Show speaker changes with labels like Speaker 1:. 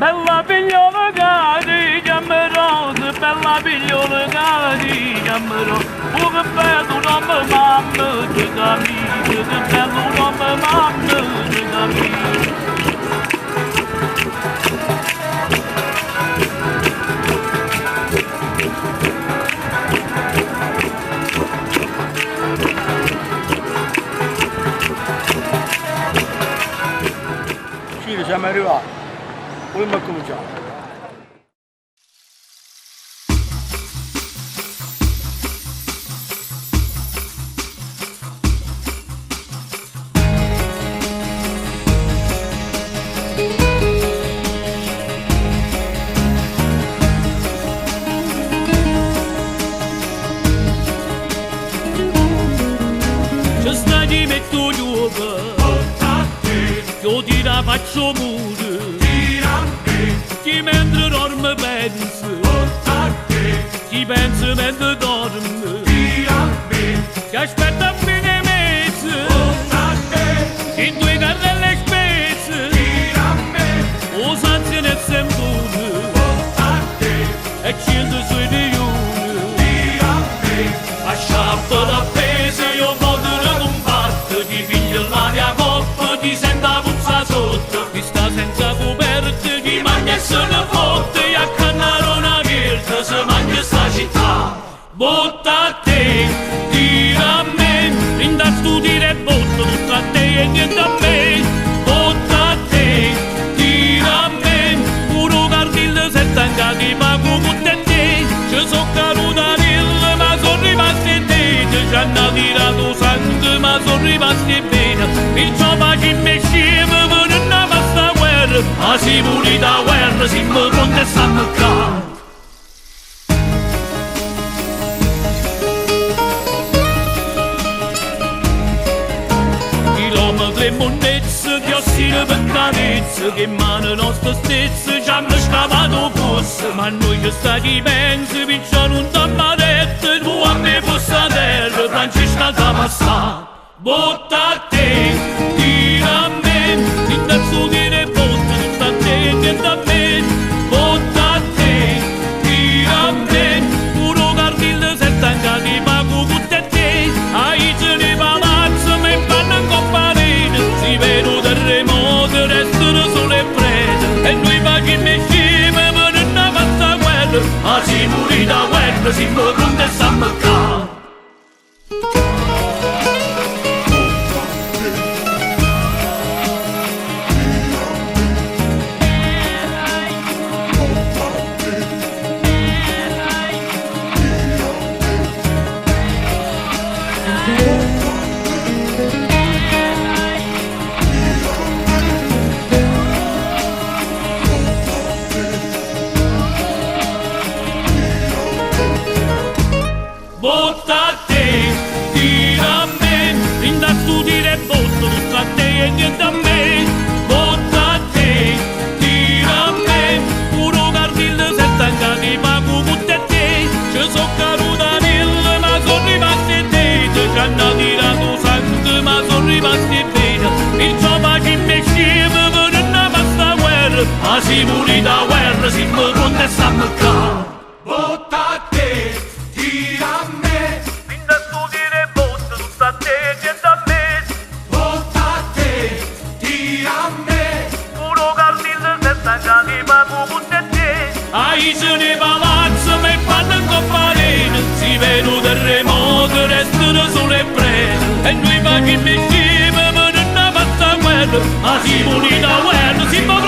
Speaker 1: Bella figliola che ti chiamerò, bella figliola che ti chiamerò. Oh che bello nome mamma, che cammino, che bello nome mamma, che cammino.
Speaker 2: Sì, siamo arrivati. Vogliamo cominciare.
Speaker 1: Ci sta di metto giove, io ti la faccio pure, chi mentre dorme pensa, chi pensa mentre dorme, chi aspetta a fine mese, chi due carrelle spese, o sanzi nel sembone, e scende sui riuni, a sciappa da pese io voglio combattere, ti piglio l'aria coppa, ti senta puzza sotto, ti sta senza coperte, ti mangia e se ne fotte, e a cannare una virta, se mangia sta città. Botta a te, tira a me, rinda studire e botta, tutta a te e niente a me. Botta a te, tira a me, puro cardillo se stanca ti pago con te, ci so caruta nel, ma sono rimasti te, ci hanno tirato sangue, ma sono rimasti bene, perciò pace me scema, per non basta guerra, ma si muri da guerra, si mi contestano qua. Le monnezze, che ossine per carezze, che mano nostra stessa ci hanno scavato fosse, ma noi che stati pensi, piccia non damma retta, tu a me fosse a terra, Francesca da passare. Botta a te, tira a me, l'interzo dire botta, tutta a te e niente a me. Botta a te, tira a me, puro cardillo se stanca ti pago con te, ai ce ne palazzo, me fanno in coppa. Si vedo terremoto, restano solo e prede, e noi facciamo sceme per non basta guerra, ma si muri da guerra, si mi contestiamo qua. Botta a te, tira a me, rinda studire e botta, tutta a te e niente a me. Botta a te, tira a me, puro cardillo se stanca ti pago con te, ci so caruta nel, ma sono rimasti te, ci hanno tirato sangue, ma sono rimasti bene, perciò pace me scema per non basta guerra, ma si muri da guerra, si mi contestiamo qua. Botta a te, tira a me, rinda studire e botta, tutta a te e niente a me. Botta a te, tira a me, puro cardillo se stanca ti pago con te, ai ce ne palazzo, me fanno in coppa arena, si vedo terremoto, restano solo e prede, e noi facciamo sceme per non basta guerra, ma si muri da guerra, si può